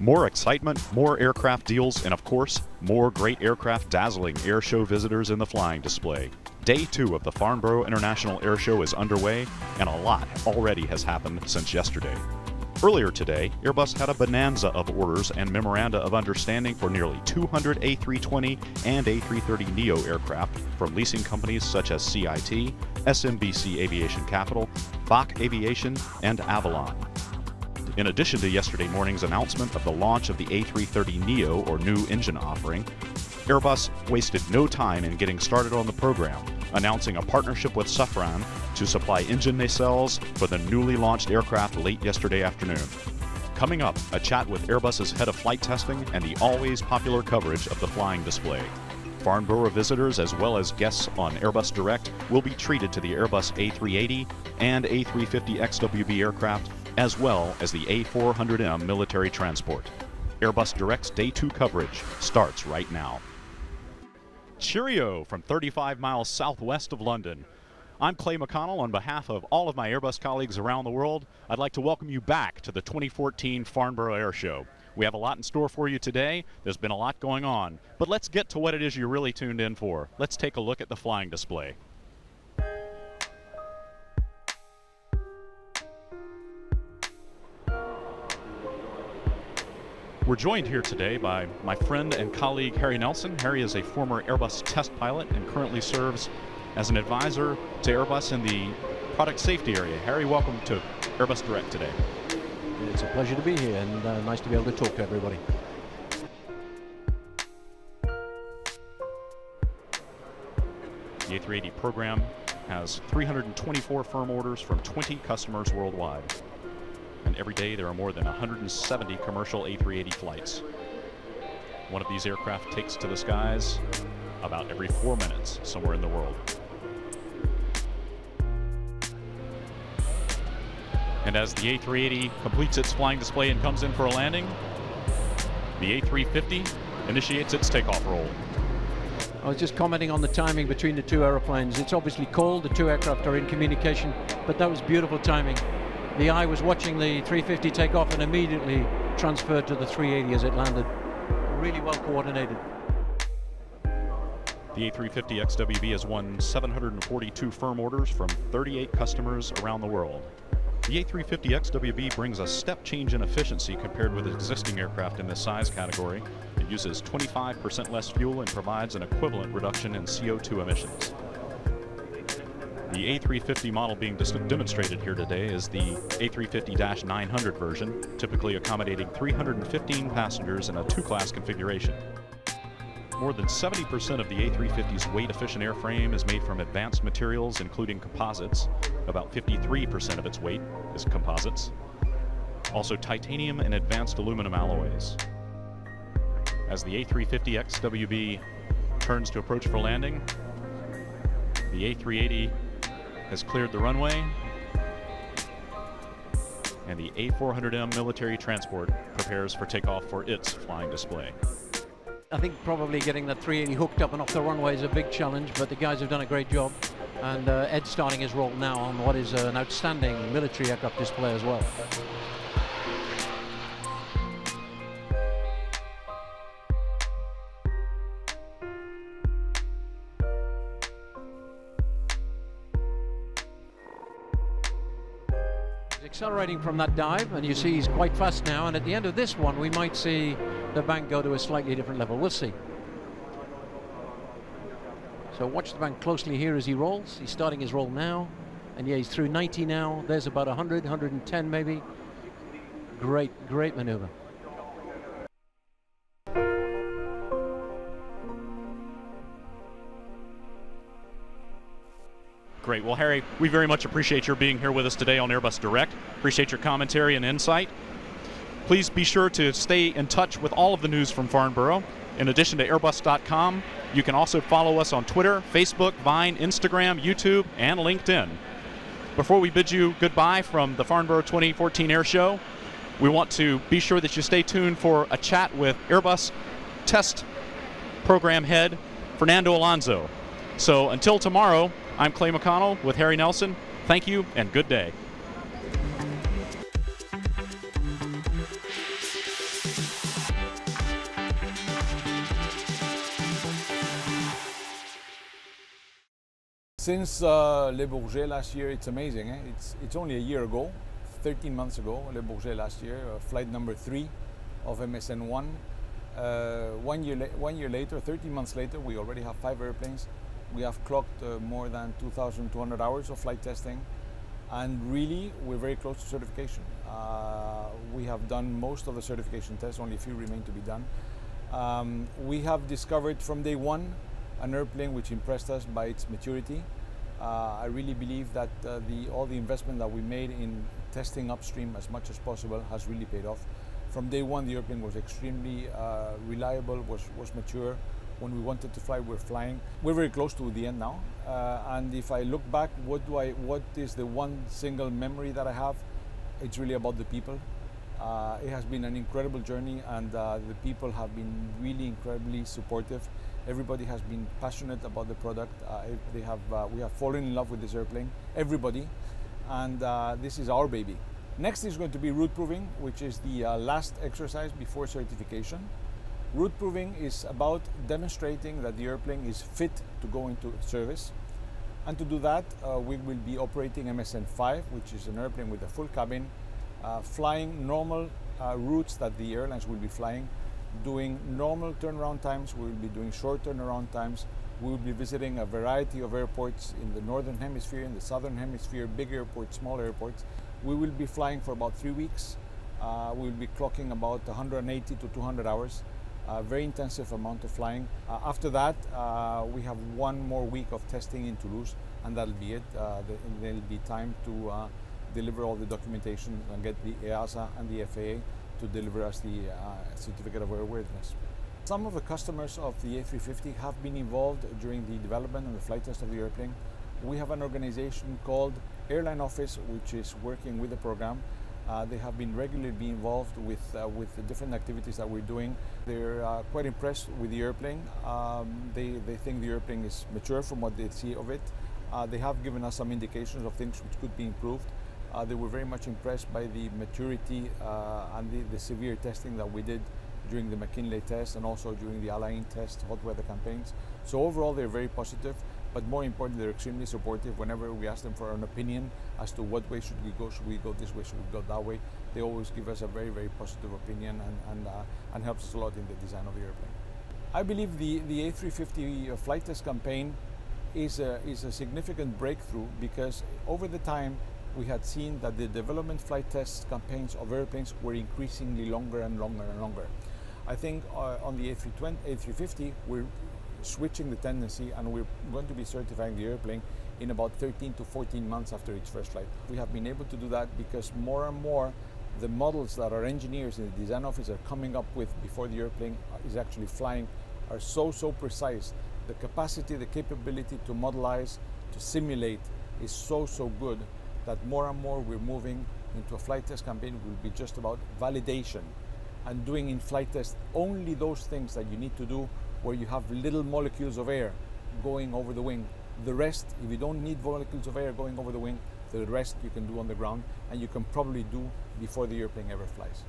More excitement, more aircraft deals, and of course, more great aircraft dazzling airshow visitors in the flying display. Day 2 of the Farnborough International Airshow is underway, and a lot already has happened since yesterday. Earlier today, Airbus had a bonanza of orders and memoranda of understanding for nearly 200 A320 and A330neo aircraft from leasing companies such as CIT, SMBC Aviation Capital, BOC Aviation, and Avalon. In addition to yesterday morning's announcement of the launch of the A330neo, or new engine offering, Airbus wasted no time in getting started on the program, announcing a partnership with Safran to supply engine nacelles for the newly launched aircraft late yesterday afternoon. Coming up, a chat with Airbus's head of flight testing and the always popular coverage of the flying display. Farnborough visitors as well as guests on Airbus Direct will be treated to the Airbus A380 and A350 XWB aircraft, as well as the A400M military transport. Airbus Direct's Day 2 coverage starts right now. Cheerio from 35 miles southwest of London. I'm Clay McConnell. On behalf of all of my Airbus colleagues around the world, I'd like to welcome you back to the 2014 Farnborough Airshow. We have a lot in store for you today. There's been a lot going on, but let's get to what it is you're really tuned in for. Let's take a look at the flying display. We're joined here today by my friend and colleague Harry Nelson. Harry is a former Airbus test pilot and currently serves as an advisor to Airbus in the product safety area. Harry, welcome to Airbus Direct today. It's a pleasure to be here, and nice to be able to talk to everybody. The A380 program has 324 firm orders from 20 customers worldwide. And every day there are more than 170 commercial A380 flights. One of these aircraft takes to the skies about every 4 minutes somewhere in the world. And as the A380 completes its flying display and comes in for a landing, the A350 initiates its takeoff roll. I was just commenting on the timing between the two aeroplanes. It's obviously cold, the two aircraft are in communication, but that was beautiful timing. The eye was watching the 350 take off and immediately transferred to the 380 as it landed. Really well coordinated. The A350 XWB has won 742 firm orders from 38 customers around the world. The A350 XWB brings a step change in efficiency compared with existing aircraft in this size category. It uses 25% less fuel and provides an equivalent reduction in CO2 emissions. The A350 model being demonstrated here today is the A350-900 version, typically accommodating 315 passengers in a two-class configuration. More than 70% of the A350's weight-efficient airframe is made from advanced materials, including composites. About 53% of its weight is composites. Also titanium and advanced aluminum alloys. As the A350 XWB turns to approach for landing, the A380 has cleared the runway, and the A400M military transport prepares for takeoff for its flying display. I think probably getting that 380 hooked up and off the runway is a big challenge, but the guys have done a great job. And Ed's starting his roll now on what is an outstanding military aircraft display as well. Accelerating from that dive, and you see he's quite fast now, and at the end of this one we might see the bank go to a slightly different level. We'll see. So watch the bank closely here as he rolls. He's starting his roll now, and yeah, he's through 90 now. There's about 100, 110 maybe. Great maneuver. Great. Well, Harry, we very much appreciate your being here with us today on Airbus Direct. Appreciate your commentary and insight. Please be sure to stay in touch with all of the news from Farnborough. In addition to Airbus.com, you can also follow us on Twitter, Facebook, Vine, Instagram, YouTube, and LinkedIn. Before we bid you goodbye from the Farnborough 2014 Air Show, we want to be sure that you stay tuned for a chat with Airbus Test Program Head Fernando Alonso. So until tomorrow, I'm Clay McConnell with Harry Nelson. Thank you and good day. Since Le Bourget last year, it's amazing. Eh? It's only a year ago, 13 months ago, Le Bourget last year, flight number 3 of MSN1. 1 year later, 13 months later, we already have 5 airplanes. We have clocked more than 2,200 hours of flight testing. And really, we're very close to certification. We have done most of the certification tests, only a few remain to be done. We have discovered from day one an airplane which impressed us by its maturity. I really believe that all the investment that we made in testing upstream as much as possible has really paid off. From day one, the airplane was extremely reliable, was mature. When we wanted to fly, we're flying. We're very close to the end now. And if I look back, what is the one single memory that I have? It's really about the people. It has been an incredible journey, and the people have been really incredibly supportive. Everybody has been passionate about the product. We have fallen in love with this airplane, everybody, and this is our baby. Next is going to be route proving, which is the last exercise before certification. Route proving is about demonstrating that the airplane is fit to go into service. And to do that, we will be operating MSN5, which is an airplane with a full cabin, flying normal routes that the airlines will be flying, doing normal turnaround times. We will be doing short turnaround times. We will be visiting a variety of airports in the northern hemisphere, in the southern hemisphere, big airports, small airports. We will be flying for about 3 weeks. We will be clocking about 180 to 200 hours. Very intensive amount of flying. After that, we have 1 more week of testing in Toulouse, and that'll be it. There'll be time to deliver all the documentation and get the EASA and the FAA to deliver us the certificate of airworthiness. Some of the customers of the A350 have been involved during the development and the flight test of the airplane. We have an organization called Airline Office, which is working with the program. They have been regularly involved with the different activities that we're doing. They're quite impressed with the airplane. They think the airplane is mature from what they see of it. They have given us some indications of things which could be improved. They were very much impressed by the maturity and the severe testing that we did during the McKinley test and also during the Alain test, hot weather campaigns. So overall, they're very positive. But more importantly, they're extremely supportive. Whenever we ask them for an opinion as to what way should we go this way, should we go that way, they always give us a very, very positive opinion and helps us a lot in the design of the airplane. I believe the A350 flight test campaign is a significant breakthrough, because over the time we had seen that the development flight test campaigns of airplanes were increasingly longer and longer and longer. I think on the A350 we're switching the tendency, and we're going to be certifying the airplane in about 13 to 14 months after its first flight. We have been able to do that because more and more the models that our engineers in the design office are coming up with before the airplane is actually flying are so precise. The capacity, the capability to modelize, to simulate is so good that more and more we're moving into a flight test campaign will be just about validation and doing in flight test only those things that you need to do where you have little molecules of air going over the wing. The rest, if you don't need molecules of air going over the wing, the rest you can do on the ground, and you can probably do before the airplane ever flies.